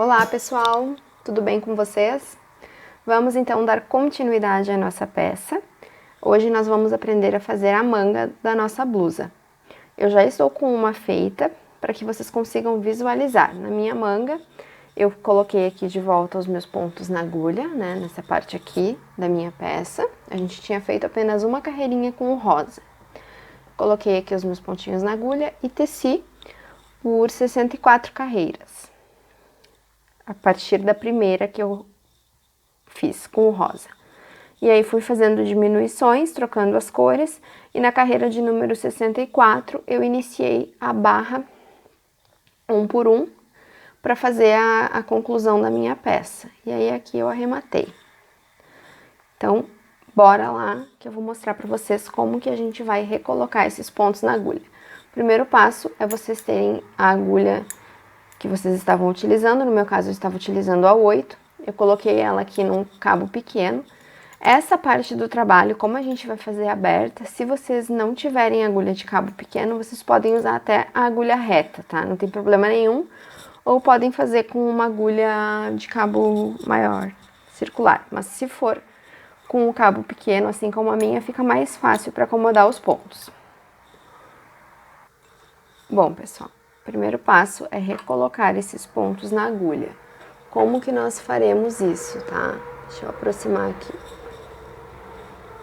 Olá pessoal, tudo bem com vocês? Vamos então dar continuidade à nossa peça. Hoje nós vamos aprender a fazer a manga da nossa blusa. Eu já estou com uma feita para que vocês consigam visualizar. Na minha manga, eu coloquei aqui de volta os meus pontos na agulha, né, nessa parte aqui da minha peça. A gente tinha feito apenas uma carreirinha com o rosa. Coloquei aqui os meus pontinhos na agulha e teci por 64 carreiras. A partir da primeira que eu fiz com o rosa. E aí fui fazendo diminuições, trocando as cores, e na carreira de número 64 eu iniciei a barra 1 por 1 para fazer a conclusão da minha peça. E aí aqui eu arrematei. Então, bora lá que eu vou mostrar para vocês como que a gente vai recolocar esses pontos na agulha. O primeiro passo é vocês terem a agulha que vocês estavam utilizando, no meu caso eu estava utilizando a 8, eu coloquei ela aqui num cabo pequeno. Essa parte do trabalho, como a gente vai fazer aberta, se vocês não tiverem agulha de cabo pequeno, vocês podem usar até a agulha reta, tá? Não tem problema nenhum. Ou podem fazer com uma agulha de cabo maior, circular. Mas se for com o cabo pequeno, assim como a minha, fica mais fácil para acomodar os pontos. Bom, pessoal, o primeiro passo é recolocar esses pontos na agulha. Como que nós faremos isso, tá? Deixa eu aproximar aqui.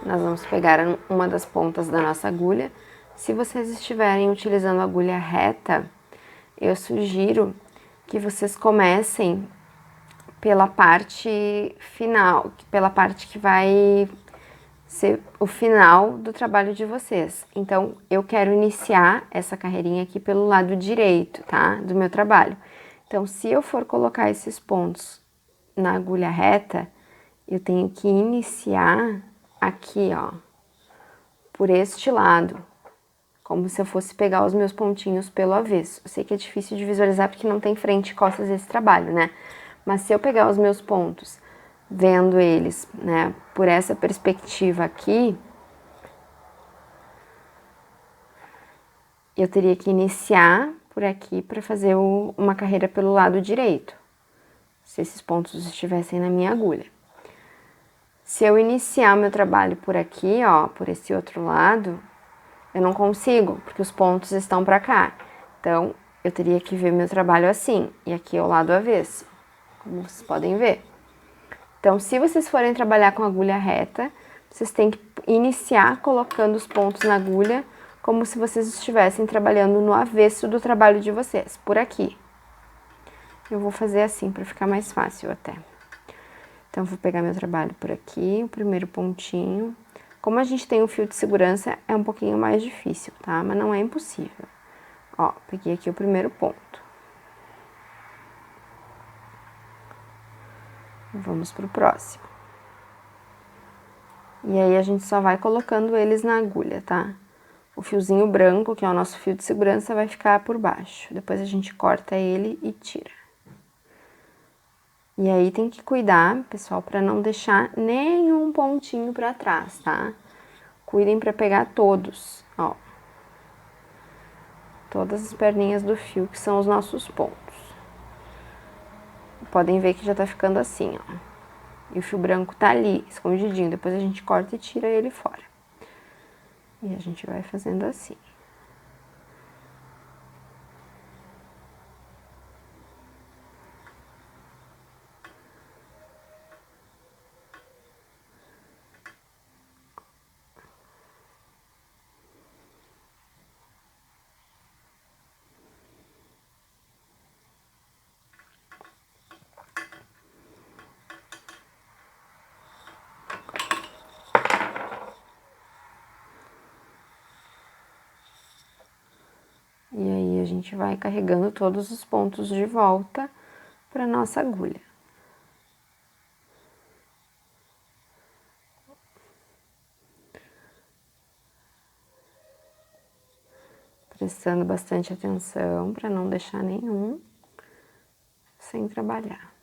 Nós vamos pegar uma das pontas da nossa agulha. Se vocês estiverem utilizando a agulha reta, eu sugiro que vocês comecem pela parte final, pela parte que vai ser o final do trabalho de vocês. Então, eu quero iniciar essa carreirinha aqui pelo lado direito, tá? Do meu trabalho. Então, se eu for colocar esses pontos na agulha reta, eu tenho que iniciar aqui, ó, por este lado, como se eu fosse pegar os meus pontinhos pelo avesso. Eu sei que é difícil de visualizar porque não tem frente e costas esse trabalho, né? Mas se eu pegar os meus pontos, vendo eles, né, por essa perspectiva aqui, eu teria que iniciar por aqui para fazer uma carreira pelo lado direito, se esses pontos estivessem na minha agulha. Se eu iniciar o meu trabalho por aqui, ó, por esse outro lado, eu não consigo, porque os pontos estão para cá. Então, eu teria que ver meu trabalho assim, e aqui é o lado avesso, como vocês podem ver. Então, se vocês forem trabalhar com agulha reta, vocês têm que iniciar colocando os pontos na agulha, como se vocês estivessem trabalhando no avesso do trabalho de vocês, por aqui. Eu vou fazer assim, para ficar mais fácil até. Então, vou pegar meu trabalho por aqui, o primeiro pontinho. Como a gente tem um fio de segurança, é um pouquinho mais difícil, tá? Mas não é impossível. Ó, peguei aqui o primeiro ponto. Vamos pro próximo. E aí, a gente só vai colocando eles na agulha, tá? O fiozinho branco, que é o nosso fio de segurança, vai ficar por baixo. Depois a gente corta ele e tira. E aí tem que cuidar, pessoal, para não deixar nenhum pontinho para trás, tá? Cuidem para pegar todos, ó. Todas as perninhas do fio, que são os nossos pontos. Podem ver que já tá ficando assim, ó. E o fio branco tá ali, escondidinho. Depois a gente corta e tira ele fora. E a gente vai fazendo assim. E aí a gente vai carregando todos os pontos de volta para nossa agulha. Prestando bastante atenção para não deixar nenhum sem trabalhar.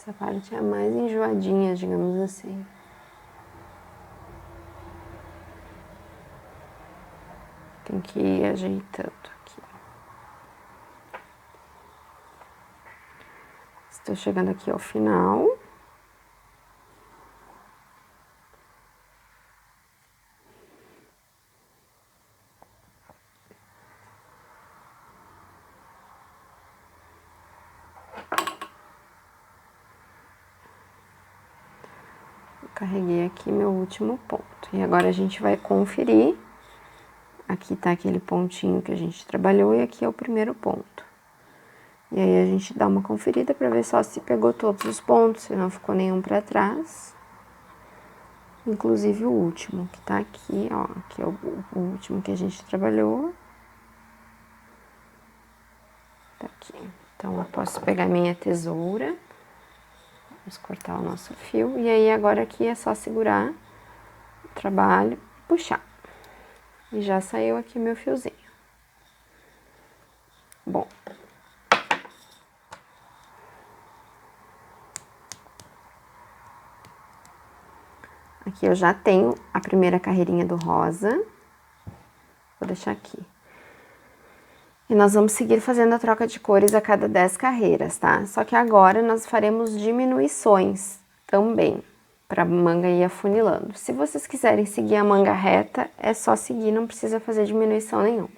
Essa parte é a mais enjoadinha, digamos assim. Tem que ir ajeitando aqui. Estou chegando aqui ao final. Carreguei aqui meu último ponto. E agora a gente vai conferir. Aqui tá aquele pontinho que a gente trabalhou e aqui é o primeiro ponto. E aí a gente dá uma conferida para ver só se pegou todos os pontos, se não ficou nenhum para trás. Inclusive o último, que tá aqui, ó. Aqui é o último que a gente trabalhou. Tá aqui. Então eu posso pegar minha tesoura. Vamos cortar o nosso fio. E aí agora aqui é só segurar o trabalho e puxar. E já saiu aqui meu fiozinho. Bom. Aqui eu já tenho a primeira carreirinha do rosa. Vou deixar aqui. E nós vamos seguir fazendo a troca de cores a cada 10 carreiras, tá? Só que agora nós faremos diminuições também, para a manga ir afunilando. Se vocês quiserem seguir a manga reta, é só seguir, não precisa fazer diminuição nenhuma.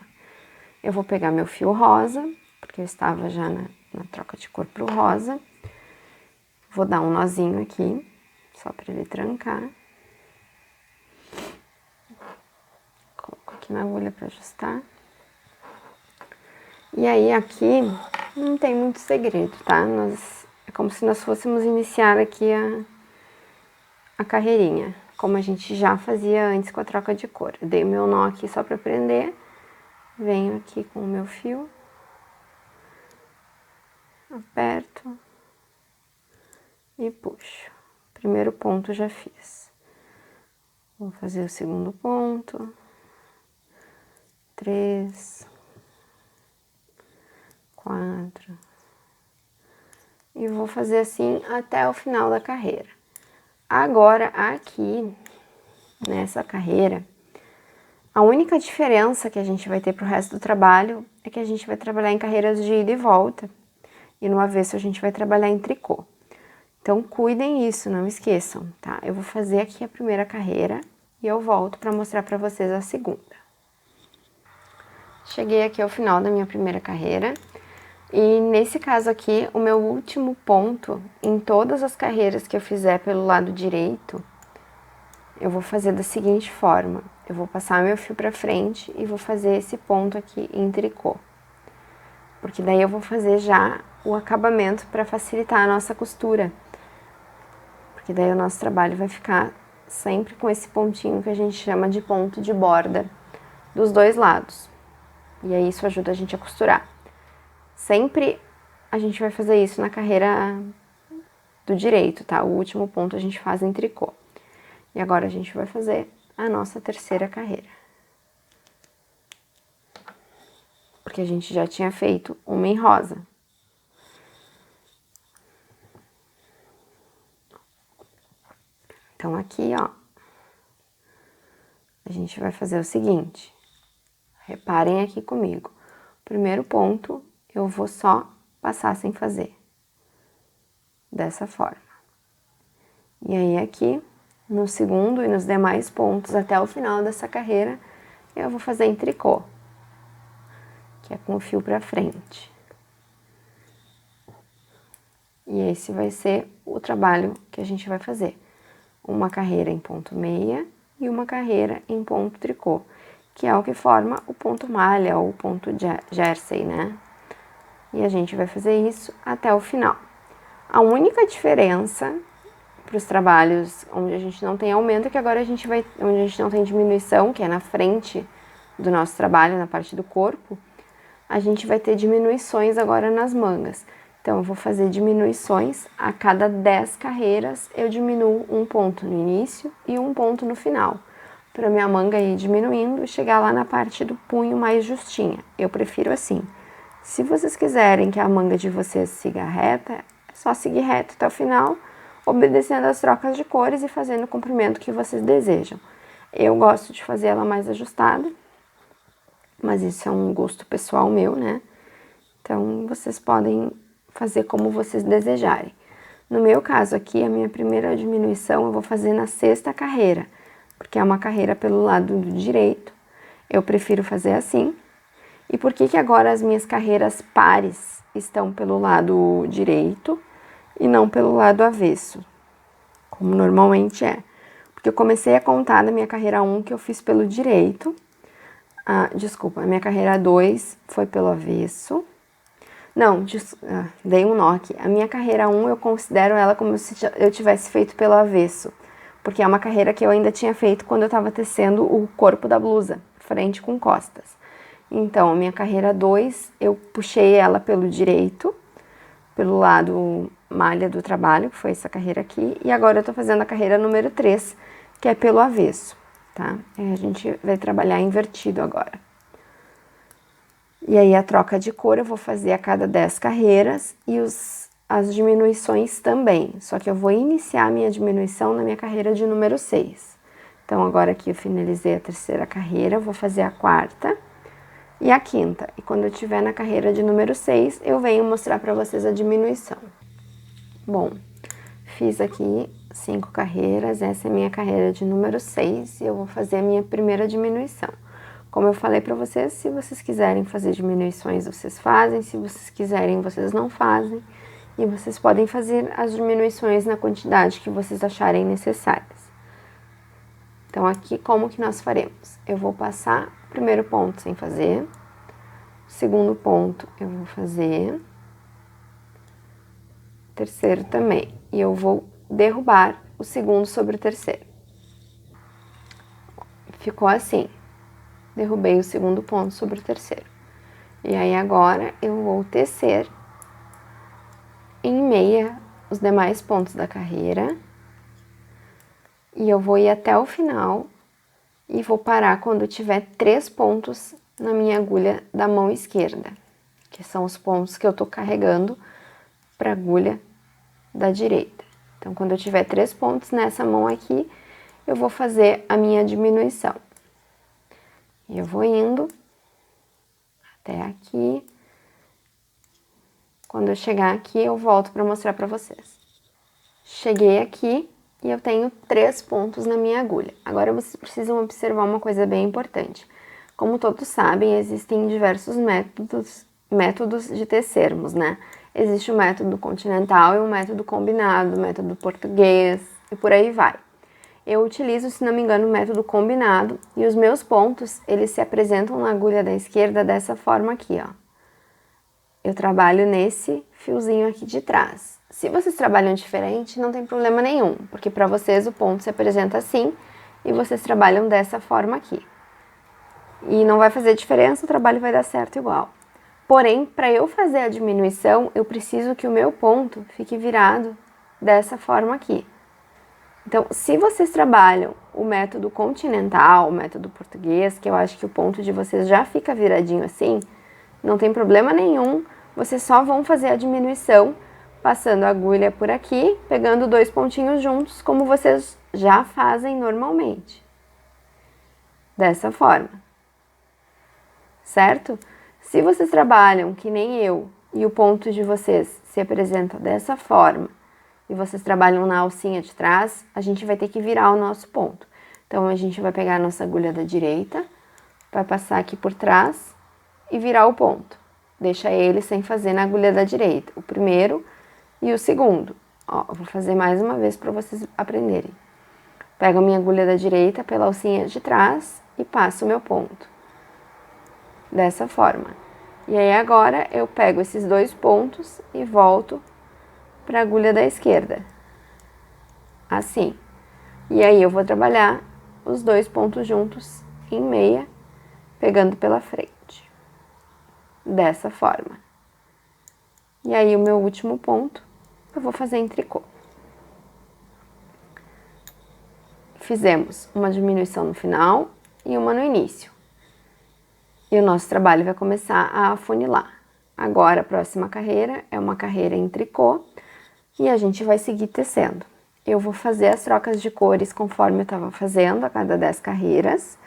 Eu vou pegar meu fio rosa, porque eu estava já na troca de cor pro rosa. Vou dar um nozinho aqui, só para ele trancar. Coloco aqui na agulha para ajustar. E aí aqui não tem muito segredo, tá? É como se nós fôssemos iniciar aqui a carreirinha, como a gente já fazia antes com a troca de cor. Eu dei o meu nó aqui só para prender, venho aqui com o meu fio, aperto e puxo. Primeiro ponto já fiz. Vou fazer o segundo ponto, 3, 4, e vou fazer assim até o final da carreira. Agora, aqui, nessa carreira, a única diferença que a gente vai ter pro resto do trabalho é que a gente vai trabalhar em carreiras de ida e volta, e no avesso a gente vai trabalhar em tricô. Então, cuidem isso, não esqueçam, tá? Eu vou fazer aqui a primeira carreira e eu volto para mostrar para vocês a segunda. Cheguei aqui ao final da minha primeira carreira. E nesse caso aqui, o meu último ponto, em todas as carreiras que eu fizer pelo lado direito, eu vou fazer da seguinte forma. Eu vou passar meu fio pra frente e vou fazer esse ponto aqui em tricô. Porque daí eu vou fazer já o acabamento para facilitar a nossa costura. Porque daí o nosso trabalho vai ficar sempre com esse pontinho que a gente chama de ponto de borda dos dois lados. E aí isso ajuda a gente a costurar. Sempre a gente vai fazer isso na carreira do direito, tá? O último ponto a gente faz em tricô. E agora a gente vai fazer a nossa terceira carreira. Porque a gente já tinha feito uma em rosa. Então aqui, ó, a gente vai fazer o seguinte. Reparem aqui comigo. Primeiro ponto, eu vou só passar sem fazer. Dessa forma. E aí aqui, no segundo e nos demais pontos até o final dessa carreira, eu vou fazer em tricô. Que é com o fio pra frente. E esse vai ser o trabalho que a gente vai fazer. Uma carreira em ponto meia e uma carreira em ponto tricô. Que é o que forma o ponto malha ou o ponto jersey, né? E a gente vai fazer isso até o final. A única diferença para os trabalhos onde a gente não tem aumento é que agora onde a gente não tem diminuição, que é na frente do nosso trabalho, na parte do corpo, a gente vai ter diminuições agora nas mangas. Então, eu vou fazer diminuições a cada 10 carreiras, eu diminuo um ponto no início e um ponto no final, para minha manga ir diminuindo e chegar lá na parte do punho mais justinha. Eu prefiro assim. Se vocês quiserem que a manga de vocês siga reta, é só seguir reto até o final, obedecendo as trocas de cores e fazendo o comprimento que vocês desejam. Eu gosto de fazer ela mais ajustada, mas isso é um gosto pessoal meu, né? Então, vocês podem fazer como vocês desejarem. No meu caso aqui, a minha primeira diminuição eu vou fazer na 6ª carreira, porque é uma carreira pelo lado do direito. Eu prefiro fazer assim. E por que agora as minhas carreiras pares estão pelo lado direito e não pelo lado avesso, como normalmente é? Porque eu comecei a contar da minha carreira 1 que eu fiz pelo direito. Desculpa, a minha carreira 2 foi pelo avesso. Não, dei um nó aqui. A minha carreira 1 eu considero ela como se eu tivesse feito pelo avesso, porque é uma carreira que eu ainda tinha feito quando eu estava tecendo o corpo da blusa, frente com costas. Então, a minha carreira 2, eu puxei ela pelo direito, pelo lado malha do trabalho, que foi essa carreira aqui, e agora eu tô fazendo a carreira número 3, que é pelo avesso, tá? A gente vai trabalhar invertido agora. E aí a troca de cor eu vou fazer a cada 10 carreiras e as diminuições também, só que eu vou iniciar a minha diminuição na minha carreira de número 6. Então, agora aqui eu finalizei a 3ª carreira, eu vou fazer a 4ª e a 5ª. E quando eu estiver na carreira de número 6, eu venho mostrar para vocês a diminuição. Bom, fiz aqui 5 carreiras, essa é a minha carreira de número 6 e eu vou fazer a minha primeira diminuição. Como eu falei para vocês, se vocês quiserem fazer diminuições, vocês fazem, se vocês quiserem, vocês não fazem. E vocês podem fazer as diminuições na quantidade que vocês acharem necessárias. Então, aqui, como que nós faremos? Eu vou passar o primeiro ponto sem fazer, o segundo ponto eu vou fazer, o terceiro também, e eu vou derrubar o segundo sobre o terceiro. Ficou assim, derrubei o segundo ponto sobre o terceiro. E aí, agora, eu vou tecer em meia os demais pontos da carreira. E eu vou ir até o final e vou parar quando tiver 3 pontos na minha agulha da mão esquerda, que são os pontos que eu tô carregando para a agulha da direita. Então, quando eu tiver 3 pontos nessa mão aqui, eu vou fazer a minha diminuição. E eu vou indo até aqui. Quando eu chegar aqui, eu volto para mostrar para vocês. Cheguei aqui e eu tenho 3 pontos na minha agulha. Agora vocês precisam observar uma coisa bem importante. Como todos sabem, existem diversos métodos de tecermos, né? Existe o método continental e o método combinado, o método português e por aí vai. Eu utilizo, se não me engano, o método combinado e os meus pontos, eles se apresentam na agulha da esquerda dessa forma aqui, ó. Eu trabalho nesse fiozinho aqui de trás. Se vocês trabalham diferente, não tem problema nenhum, porque para vocês o ponto se apresenta assim e vocês trabalham dessa forma aqui. E não vai fazer diferença, o trabalho vai dar certo igual. Porém, para eu fazer a diminuição, eu preciso que o meu ponto fique virado dessa forma aqui. Então, se vocês trabalham o método continental, o método português, que eu acho que o ponto de vocês já fica viradinho assim, não tem problema nenhum, vocês só vão fazer a diminuição passando a agulha por aqui, pegando 2 pontinhos juntos, como vocês já fazem normalmente. Dessa forma. Certo? Se vocês trabalham que nem eu e o ponto de vocês se apresenta dessa forma e vocês trabalham na alcinha de trás, a gente vai ter que virar o nosso ponto. Então, a gente vai pegar a nossa agulha da direita, vai passar aqui por trás e virar o ponto. Deixa ele sem fazer na agulha da direita, o primeiro e o segundo. Ó, eu vou fazer mais uma vez para vocês aprenderem. Pego a minha agulha da direita pela alcinha de trás e passo o meu ponto. Dessa forma. E aí agora eu pego esses 2 pontos e volto para a agulha da esquerda. Assim. E aí eu vou trabalhar os 2 pontos juntos em meia, pegando pela frente. Dessa forma. E aí o meu último ponto eu vou fazer em tricô. Fizemos uma diminuição no final e uma no início. E o nosso trabalho vai começar a afunilar. Agora a próxima carreira é uma carreira em tricô e a gente vai seguir tecendo. Eu vou fazer as trocas de cores conforme eu estava fazendo a cada 10 carreiras.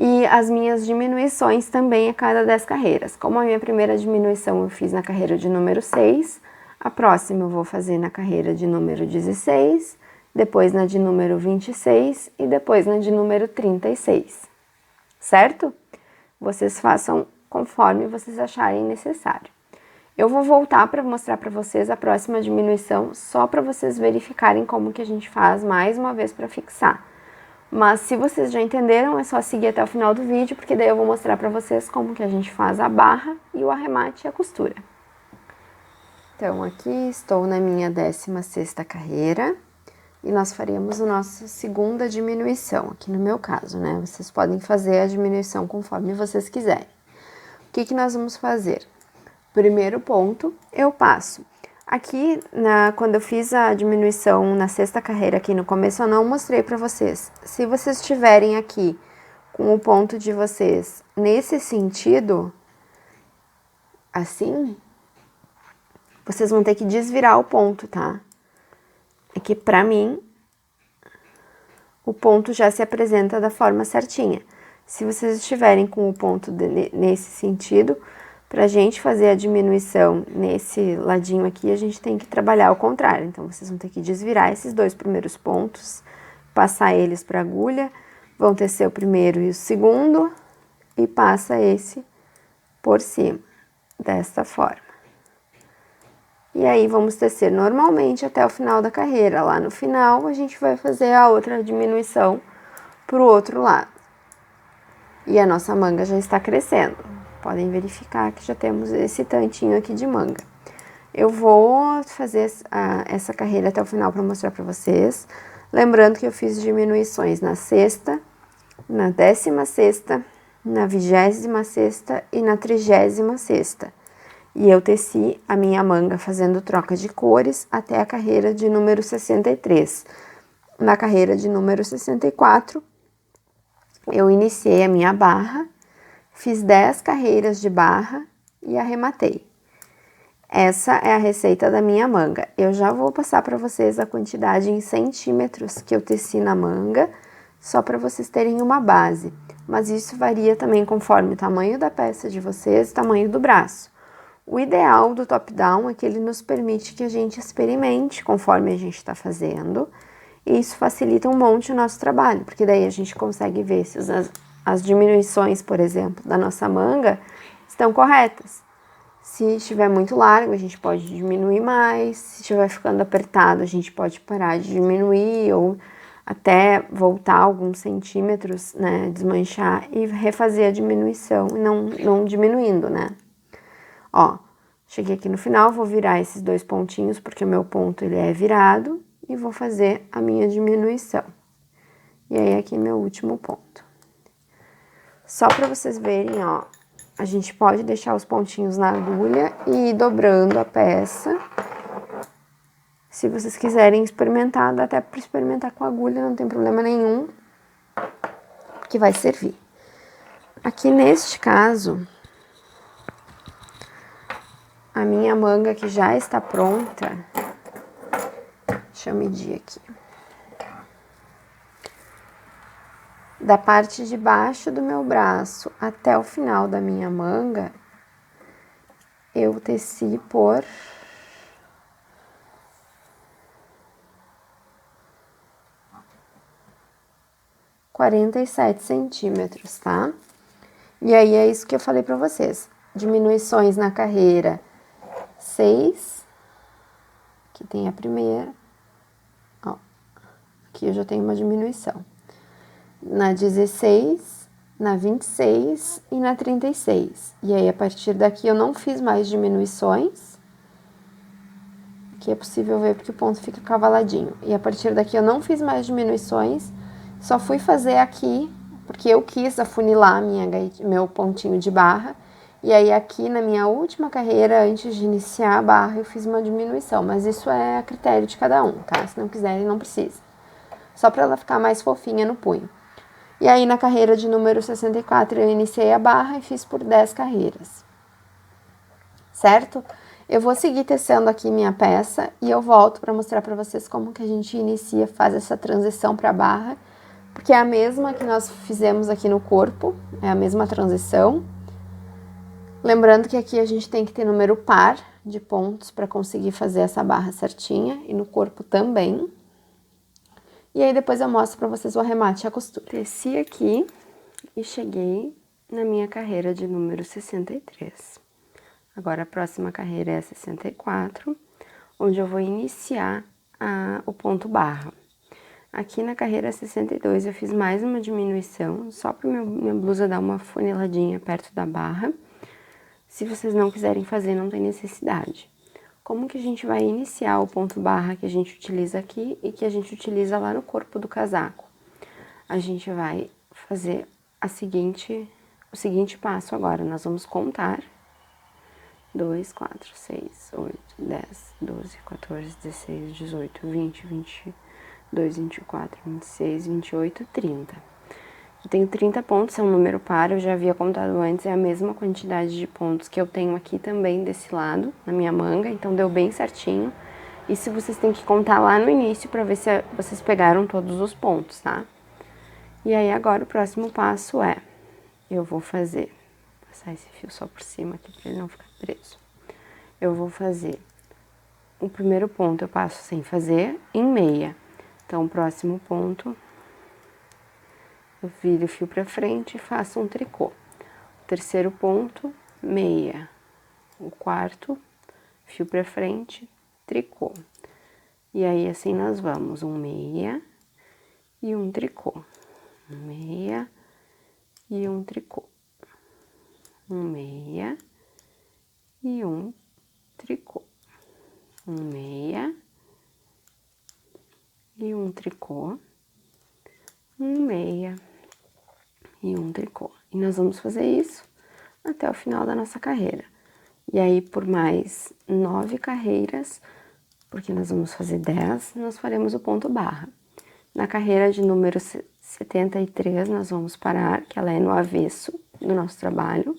E as minhas diminuições também a cada 10 carreiras. Como a minha primeira diminuição eu fiz na carreira de número 6, a próxima eu vou fazer na carreira de número 16, depois na de número 26 e depois na de número 36, certo? Vocês façam conforme vocês acharem necessário. Eu vou voltar para mostrar para vocês a próxima diminuição, só para vocês verificarem como que a gente faz mais uma vez para fixar. Mas se vocês já entenderam, é só seguir até o final do vídeo, porque daí eu vou mostrar para vocês como que a gente faz a barra e o arremate e a costura. Então, aqui estou na minha 16ª carreira e nós faremos a nossa segunda diminuição, aqui no meu caso, né? Vocês podem fazer a diminuição conforme vocês quiserem. O que que nós vamos fazer? Primeiro ponto, eu passo. Aqui, quando eu fiz a diminuição na 6ª carreira aqui no começo, eu não mostrei para vocês. Se vocês estiverem aqui com o ponto de vocês nesse sentido, assim, vocês vão ter que desvirar o ponto, tá? É que pra mim, o ponto já se apresenta da forma certinha. Se vocês estiverem com o ponto nesse sentido, pra gente fazer a diminuição nesse ladinho aqui, a gente tem que trabalhar ao contrário. Então, vocês vão ter que desvirar esses dois primeiros pontos, passar eles pra agulha, vão tecer o primeiro e o segundo, e passa esse por cima, desta forma. E aí, vamos tecer normalmente até o final da carreira. Lá no final, a gente vai fazer a outra diminuição pro outro lado. E a nossa manga já está crescendo. Podem verificar que já temos esse tantinho aqui de manga. Eu vou fazer essa carreira até o final para mostrar para vocês. Lembrando que eu fiz diminuições na 6ª, na 16ª, na 26ª e na 36ª. E eu teci a minha manga fazendo troca de cores até a carreira de número 63. Na carreira de número 64, eu iniciei a minha barra, fiz 10 carreiras de barra e arrematei. Essa é a receita da minha manga. Eu já vou passar para vocês a quantidade em centímetros que eu teci na manga, só para vocês terem uma base. Mas isso varia também conforme o tamanho da peça de vocês e o tamanho do braço. O ideal do top-down é que ele nos permite que a gente experimente conforme a gente está fazendo. E isso facilita um monte o nosso trabalho, porque daí a gente consegue ver se as diminuições, por exemplo, da nossa manga estão corretas. Se estiver muito largo, a gente pode diminuir mais. Se estiver ficando apertado, a gente pode parar de diminuir ou até voltar alguns centímetros, né, desmanchar e refazer a diminuição e não diminuindo, né? Ó, cheguei aqui no final, vou virar esses dois pontinhos porque o meu ponto ele é virado e vou fazer a minha diminuição. E aí aqui meu último ponto. Só para vocês verem, ó, a gente pode deixar os pontinhos na agulha e ir dobrando a peça. Se vocês quiserem experimentar, dá até para experimentar com a agulha, não tem problema nenhum, que vai servir. Aqui neste caso, a minha manga que já está pronta, deixa eu medir aqui. Da parte de baixo do meu braço até o final da minha manga, eu teci por 47 centímetros, tá? E aí é isso que eu falei pra vocês. Diminuições na carreira 6, que tem a primeira, ó, aqui eu já tenho uma diminuição. Na 16, na 26 e na 36. E aí, a partir daqui, eu não fiz mais diminuições. Aqui é possível ver porque o ponto fica cavaladinho. E a partir daqui, eu não fiz mais diminuições. Só fui fazer aqui, porque eu quis afunilar meu pontinho de barra. E aí, aqui na minha última carreira, antes de iniciar a barra, eu fiz uma diminuição. Mas isso é a critério de cada um, tá? Se não quiserem, não precisa. Só para ela ficar mais fofinha no punho. E aí, na carreira de número 64, eu iniciei a barra e fiz por 10 carreiras. Certo? Eu vou seguir tecendo aqui minha peça e eu volto para mostrar para vocês como que a gente inicia, faz essa transição para a barra, porque é a mesma que nós fizemos aqui no corpo, é a mesma transição. Lembrando que aqui a gente tem que ter número par de pontos para conseguir fazer essa barra certinha, e no corpo também. E aí depois eu mostro para vocês o arremate e a costura. Teci aqui e cheguei na minha carreira de número 63. Agora a próxima carreira é a 64, onde eu vou iniciar o ponto barra. Aqui na carreira 62 eu fiz mais uma diminuição, só para minha blusa dar uma funiladinha perto da barra. Se vocês não quiserem fazer, não tem necessidade. Como que a gente vai iniciar o ponto barra que a gente utiliza aqui e que a gente utiliza lá no corpo do casaco? A gente vai fazer o seguinte passo agora. Nós vamos contar 2, 4, 6, 8, 10, 12, 14, 16, 18, 20, 22, 24, 26, 28, 30. Eu tenho 30 pontos, é um número par, eu já havia contado antes, é a mesma quantidade de pontos que eu tenho aqui também desse lado, na minha manga, então deu bem certinho. E se vocês têm que contar lá no início para ver se vocês pegaram todos os pontos, tá? E aí agora o próximo passo eu vou passar esse fio só por cima aqui para ele não ficar preso. Eu vou fazer o primeiro ponto, eu passo sem fazer, em meia. Então o próximo ponto, eu viro o fio pra frente e faço um tricô. O terceiro ponto, meia. O quarto, fio pra frente, tricô. E aí, assim, nós vamos um meia e um tricô. Um meia e um tricô. Um meia e um tricô. Um meia e um tricô. Um meia e um tricô. E nós vamos fazer isso até o final da nossa carreira. E aí, por mais 9 carreiras, porque nós vamos fazer 10, nós faremos o ponto barra. Na carreira de número 73, nós vamos parar, que ela é no avesso do nosso trabalho.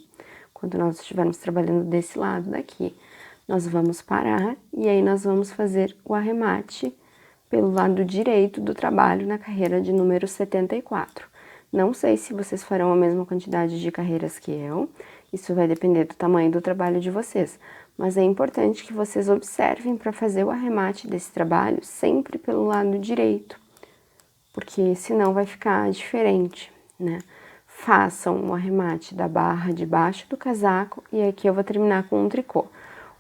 Quando nós estivermos trabalhando desse lado daqui, nós vamos parar e aí nós vamos fazer o arremate pelo lado direito do trabalho na carreira de número 74. Não sei se vocês farão a mesma quantidade de carreiras que eu, isso vai depender do tamanho do trabalho de vocês, mas é importante que vocês observem para fazer o arremate desse trabalho sempre pelo lado direito, porque senão vai ficar diferente, né? Façam o arremate da barra de baixo do casaco e aqui eu vou terminar com um tricô.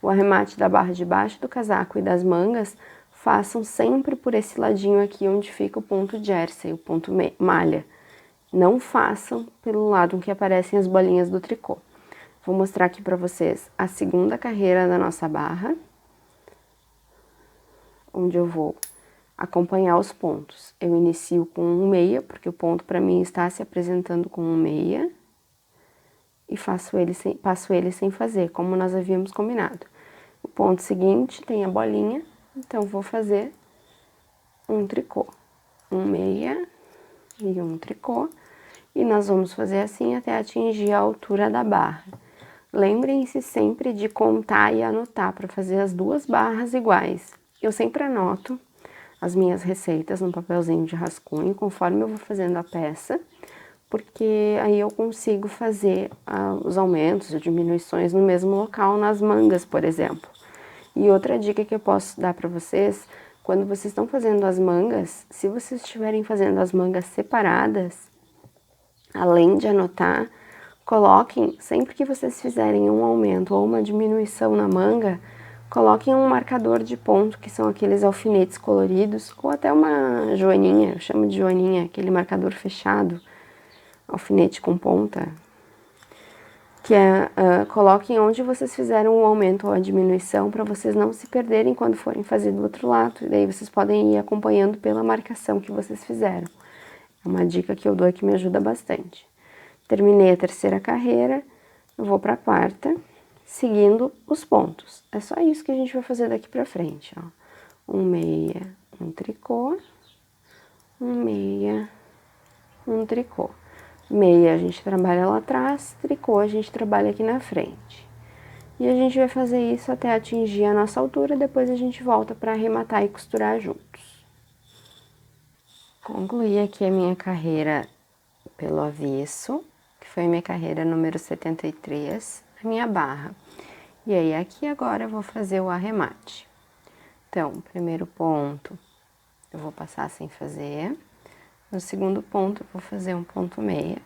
O arremate da barra de baixo do casaco e das mangas, façam sempre por esse ladinho aqui onde fica o ponto jersey, o ponto malha. Não façam pelo lado que aparecem as bolinhas do tricô. Vou mostrar aqui pra vocês a segunda carreira da nossa barra, onde eu vou acompanhar os pontos. Eu inicio com um meia, porque o ponto pra mim está se apresentando com um meia, e passo ele sem fazer, como nós havíamos combinado. O ponto seguinte tem a bolinha, então vou fazer um tricô, um meia e um tricô. E nós vamos fazer assim até atingir a altura da barra. Lembrem-se sempre de contar e anotar para fazer as duas barras iguais. Eu sempre anoto as minhas receitas num papelzinho de rascunho, conforme eu vou fazendo a peça, porque aí eu consigo fazer os aumentos ou diminuições no mesmo local, nas mangas, por exemplo. E outra dica que eu posso dar para vocês, quando vocês estão fazendo as mangas, se vocês estiverem fazendo as mangas separadas, além de anotar, coloquem, sempre que vocês fizerem um aumento ou uma diminuição na manga, coloquem um marcador de ponto, que são aqueles alfinetes coloridos, ou até uma joaninha, eu chamo de joaninha, aquele marcador fechado, alfinete com ponta, que coloquem onde vocês fizeram o aumento ou a diminuição, para vocês não se perderem quando forem fazer do outro lado, e daí vocês podem ir acompanhando pela marcação que vocês fizeram. É uma dica que eu dou que me ajuda bastante. Terminei a terceira carreira, eu vou para a quarta, seguindo os pontos. É só isso que a gente vai fazer daqui pra frente, ó. Um meia, um tricô, um meia, um tricô. Meia a gente trabalha lá atrás, tricô a gente trabalha aqui na frente. E a gente vai fazer isso até atingir a nossa altura, depois a gente volta para arrematar e costurar juntos. Concluí aqui a minha carreira pelo avesso, que foi a minha carreira número 73, a minha barra. E aí, aqui agora eu vou fazer o arremate. Então, primeiro ponto, eu vou passar sem fazer. No segundo ponto, eu vou fazer um ponto meia.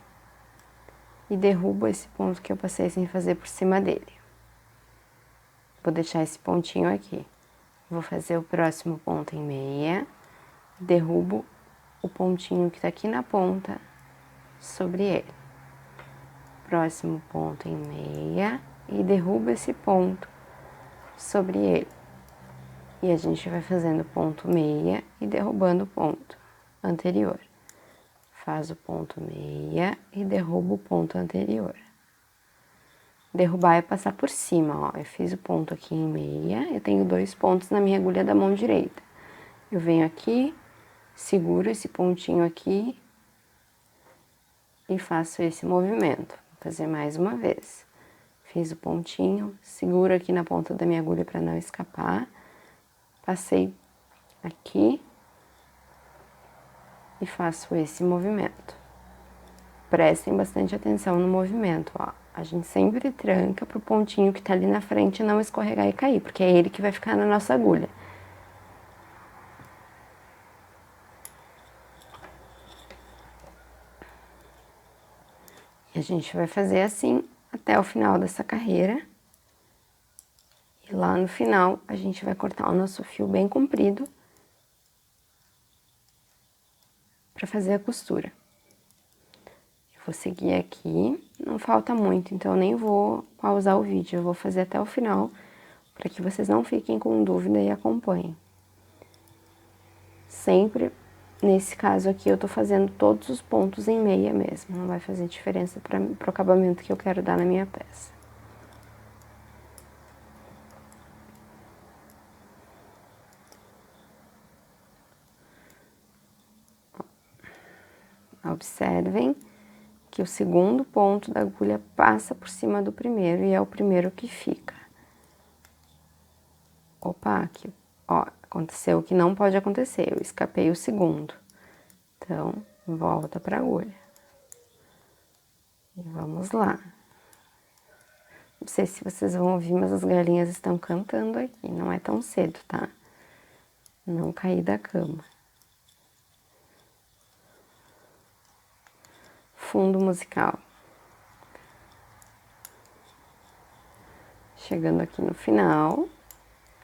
E derrubo esse ponto que eu passei sem fazer por cima dele. Vou deixar esse pontinho aqui. Vou fazer o próximo ponto em meia. Derrubo o pontinho que tá aqui na ponta sobre ele. Próximo ponto em meia. E derrubo esse ponto sobre ele. E a gente vai fazendo ponto meia e derrubando o ponto anterior. Faz o ponto meia e derruba o ponto anterior. Derrubar é passar por cima, ó. Eu fiz o ponto aqui em meia, eu tenho 2 pontos na minha agulha da mão direita. Eu venho aqui, seguro esse pontinho aqui e faço esse movimento. Vou fazer mais uma vez. Fiz o pontinho, seguro aqui na ponta da minha agulha para não escapar. Passei aqui e faço esse movimento. Prestem bastante atenção no movimento, ó. A gente sempre tranca pro pontinho que tá ali na frente não escorregar e cair, porque é ele que vai ficar na nossa agulha. E a gente vai fazer assim até o final dessa carreira. E lá no final, a gente vai cortar o nosso fio bem comprido para fazer a costura. Eu vou seguir aqui, não falta muito, então eu nem vou pausar o vídeo, eu vou fazer até o final, para que vocês não fiquem com dúvida e acompanhem. Sempre, nesse caso aqui, eu tô fazendo todos os pontos em meia mesmo, não vai fazer diferença pro acabamento que eu quero dar na minha peça. Observem que o segundo ponto da agulha passa por cima do primeiro e é o primeiro que fica. Opa, aqui, ó, aconteceu o que não pode acontecer, eu escapei o segundo. Então, volta pra agulha. E vamos lá. Não sei se vocês vão ouvir, mas as galinhas estão cantando aqui, não é tão cedo, tá? Não caí da cama. Fundo musical. Chegando aqui no final,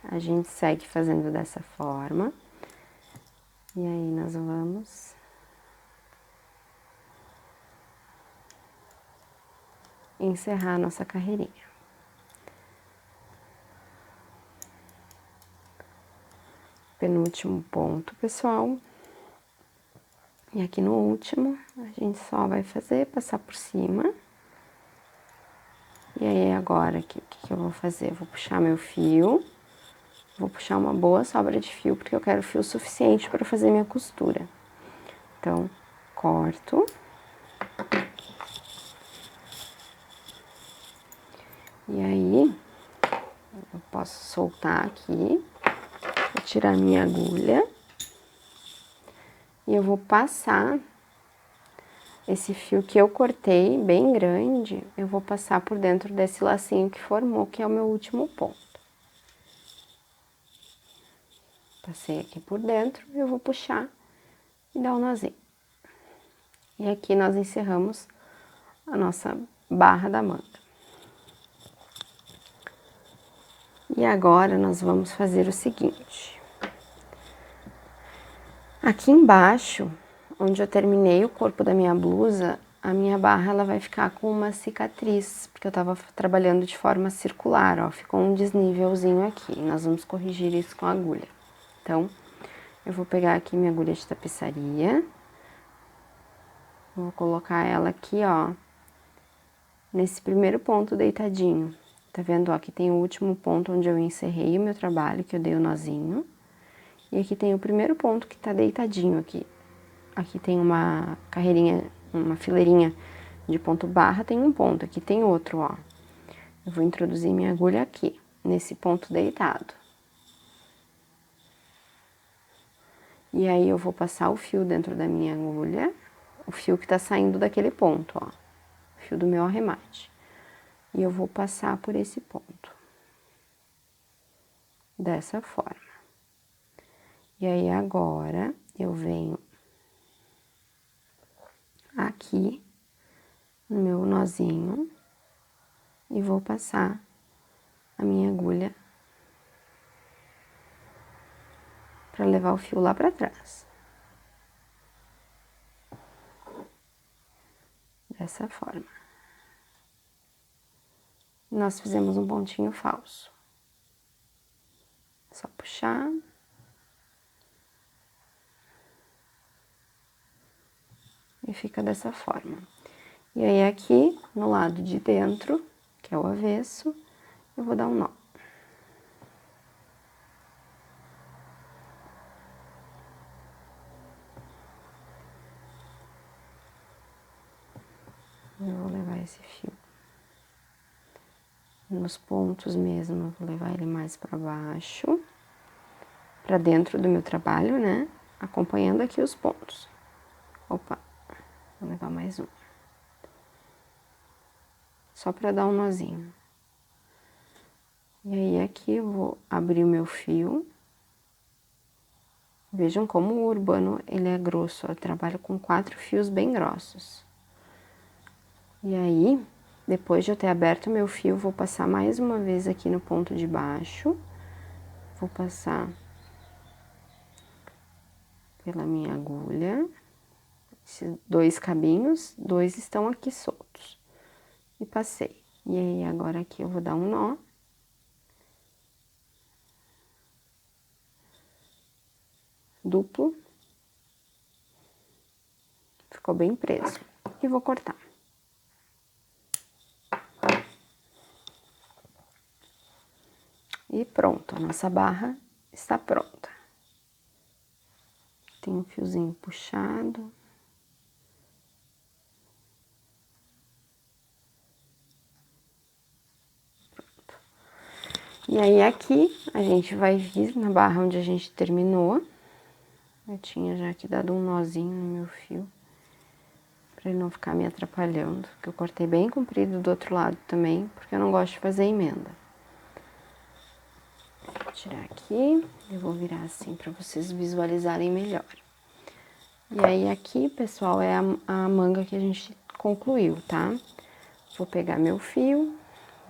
a gente segue fazendo dessa forma. E aí, nós vamos encerrar a nossa carreirinha. Penúltimo ponto, pessoal. E aqui no último, a gente só vai fazer, passar por cima. E aí, agora, o que eu vou fazer? Eu vou puxar meu fio, vou puxar uma boa sobra de fio, porque eu quero fio suficiente para fazer minha costura. Então, corto. E aí, eu posso soltar aqui, vou tirar minha agulha. E eu vou passar esse fio que eu cortei, bem grande, eu vou passar por dentro desse lacinho que formou, que é o meu último ponto. Passei aqui por dentro, eu vou puxar e dar um nozinho. E aqui nós encerramos a nossa barra da manga. E agora nós vamos fazer o seguinte. Aqui embaixo, onde eu terminei o corpo da minha blusa, a minha barra ela vai ficar com uma cicatriz, porque eu tava trabalhando de forma circular, ó, ficou um desnívelzinho aqui. Nós vamos corrigir isso com a agulha. Então, eu vou pegar aqui minha agulha de tapeçaria, vou colocar ela aqui, ó, nesse primeiro ponto deitadinho. Tá vendo, ó, aqui tem o último ponto onde eu encerrei o meu trabalho, que eu dei o nozinho. E aqui tem o primeiro ponto que tá deitadinho aqui. Aqui tem uma carreirinha, uma fileirinha de ponto barra, tem um ponto. Aqui tem outro, ó. Eu vou introduzir minha agulha aqui, nesse ponto deitado. E aí eu vou passar o fio dentro da minha agulha, o fio que tá saindo daquele ponto, ó, o fio do meu arremate. E eu vou passar por esse ponto, dessa forma. E aí agora eu venho aqui no meu nozinho e vou passar a minha agulha para levar o fio lá para trás. Dessa forma. Nós fizemos um pontinho falso. Só puxar. E fica dessa forma. E aí aqui, no lado de dentro, que é o avesso, eu vou dar um nó. Eu vou levar esse fio nos pontos mesmo, eu vou levar ele mais para baixo, para dentro do meu trabalho, né? Acompanhando aqui os pontos. Opa, vou levar mais um. Só para dar um nozinho. E aí aqui eu vou abrir o meu fio. Vejam como o urbano ele é grosso, eu trabalho com 4 fios bem grossos. E aí, depois de eu ter aberto o meu fio, vou passar mais uma vez aqui no ponto de baixo. Vou passar pela minha agulha. Esses 2 cabinhos, 2 estão aqui soltos. E passei. E aí, agora aqui eu vou dar um nó. Duplo. Ficou bem preso. E vou cortar. E pronto, a nossa barra está pronta. Tem um fiozinho puxado. Pronto. E aí aqui a gente vai vir na barra onde a gente terminou. Eu tinha já aqui dado um nozinho no meu fio, pra ele não ficar me atrapalhando, que eu cortei bem comprido do outro lado também, porque eu não gosto de fazer emenda. Vou tirar aqui, eu vou virar assim pra vocês visualizarem melhor. E aí aqui, pessoal, é a manga que a gente concluiu, tá? Vou pegar meu fio,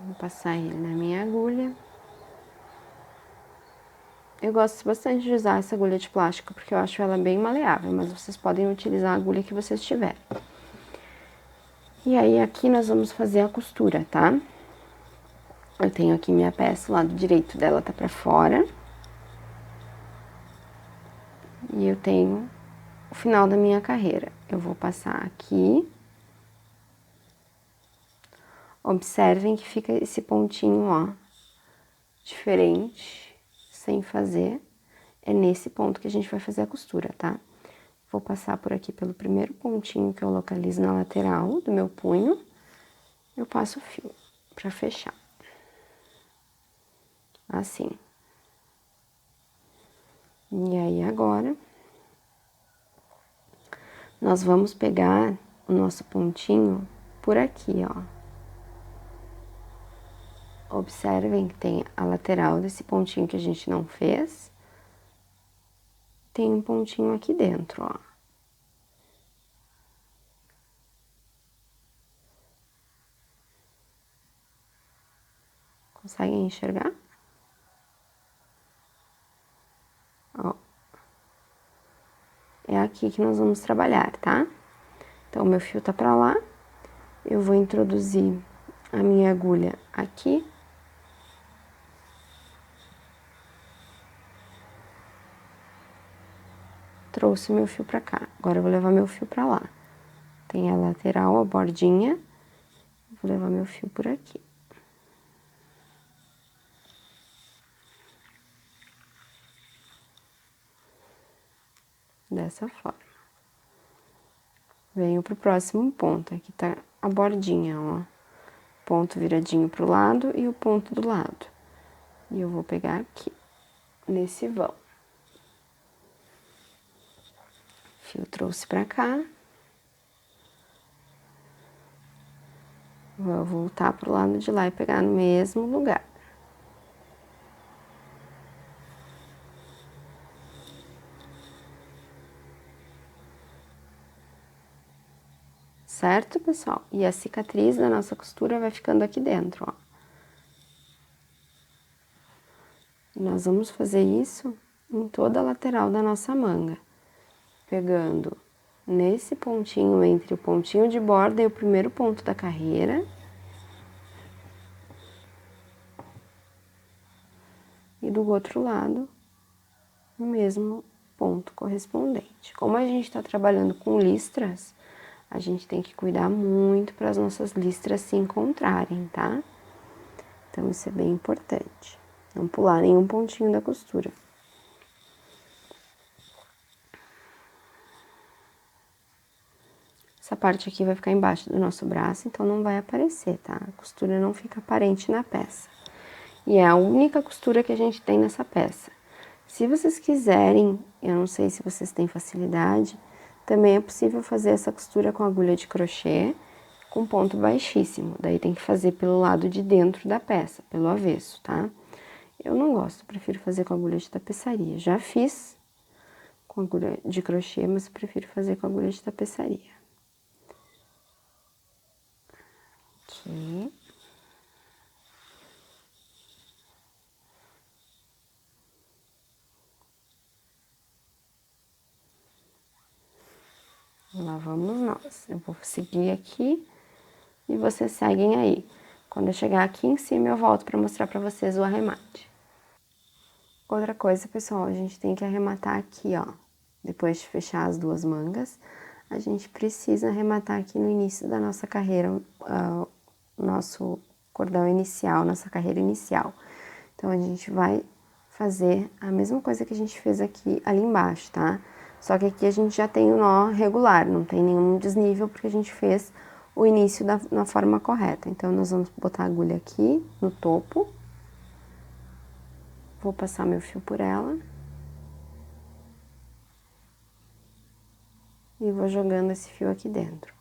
vou passar ele na minha agulha. Eu gosto bastante de usar essa agulha de plástico, porque eu acho ela bem maleável, mas vocês podem utilizar a agulha que vocês tiverem. E aí, aqui nós vamos fazer a costura, tá? Eu tenho aqui minha peça, o lado direito dela tá pra fora. E eu tenho o final da minha carreira. Eu vou passar aqui. Observem que fica esse pontinho, ó, diferente, sem fazer. É nesse ponto que a gente vai fazer a costura, tá? Vou passar por aqui pelo primeiro pontinho que eu localizo na lateral do meu punho. Eu passo o fio pra fechar. Assim. E aí, agora, nós vamos pegar o nosso pontinho por aqui, ó. Observem que tem a lateral desse pontinho que a gente não fez. Tem um pontinho aqui dentro, ó. Conseguem enxergar? Ó. É aqui que nós vamos trabalhar, tá? Então, meu fio tá pra lá. Eu vou introduzir a minha agulha aqui. Trouxe meu fio pra cá. Agora, eu vou levar meu fio pra lá. Tem a lateral, a bordinha. Vou levar meu fio por aqui. Dessa forma. Venho pro próximo ponto. Aqui tá a bordinha, ó. Ponto viradinho pro lado e o ponto do lado. E eu vou pegar aqui, nesse vão. fio trouxe pra cá. Vou voltar pro lado de lá e pegar no mesmo lugar. Certo, pessoal? E a cicatriz da nossa costura vai ficando aqui dentro, ó. E nós vamos fazer isso em toda a lateral da nossa manga. Pegando nesse pontinho entre o pontinho de borda e o primeiro ponto da carreira. E do outro lado, o mesmo ponto correspondente. Como a gente está trabalhando com listras, a gente tem que cuidar muito para as nossas listras se encontrarem, tá? Então, isso é bem importante. Não pular nenhum pontinho da costura. Essa parte aqui vai ficar embaixo do nosso braço, então não vai aparecer, tá? A costura não fica aparente na peça. E é a única costura que a gente tem nessa peça. Se vocês quiserem, eu não sei se vocês têm facilidade, também é possível fazer essa costura com agulha de crochê, com ponto baixíssimo. Daí tem que fazer pelo lado de dentro da peça, pelo avesso, tá? Eu não gosto, prefiro fazer com agulha de tapeçaria. Já fiz com agulha de crochê, mas prefiro fazer com agulha de tapeçaria. Aqui. Lá vamos nós. Eu vou seguir aqui e vocês seguem aí. Quando eu chegar aqui em cima, eu volto para mostrar para vocês o arremate. Outra coisa, pessoal, a gente tem que arrematar aqui, ó. Depois de fechar as duas mangas, a gente precisa arrematar aqui no início da nossa carreira, nosso cordão inicial, nossa carreira inicial. Então, a gente vai fazer a mesma coisa que a gente fez aqui, ali embaixo, tá? Só que aqui a gente já tem o nó regular, não tem nenhum desnível, porque a gente fez o início na forma correta. Então, nós vamos botar a agulha aqui no topo. Vou passar meu fio por ela. E vou jogando esse fio aqui dentro.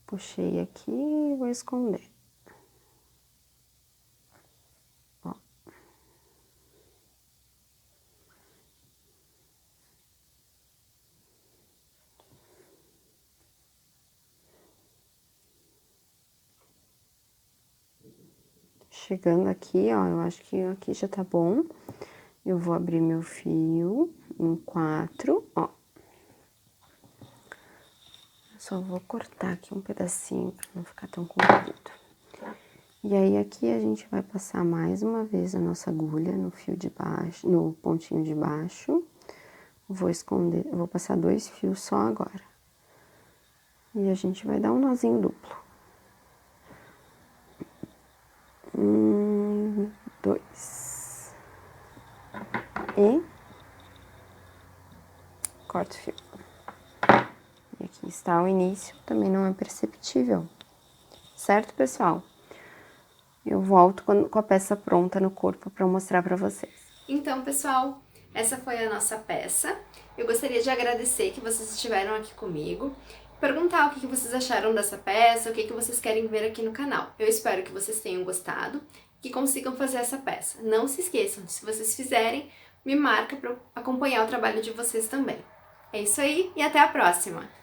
Puxei aqui e vou esconder. Ó. Chegando aqui, ó, eu acho que aqui já tá bom. Eu vou abrir meu fio em 4, ó. Só vou cortar aqui um pedacinho pra não ficar tão comprido. E aí, aqui a gente vai passar mais uma vez a nossa agulha no fio de baixo, no pontinho de baixo. Vou esconder, vou passar 2 fios só agora. E a gente vai dar um nozinho duplo. 1, 2. E corto o fio. E aqui está o início, também não é perceptível. Certo, pessoal? Eu volto com a peça pronta no corpo para mostrar para vocês. Então, pessoal, essa foi a nossa peça. Eu gostaria de agradecer que vocês estiveram aqui comigo, perguntar o que vocês acharam dessa peça, o que vocês querem ver aqui no canal. Eu espero que vocês tenham gostado, que consigam fazer essa peça. Não se esqueçam, se vocês fizerem, me marca para acompanhar o trabalho de vocês também. É isso aí e até a próxima!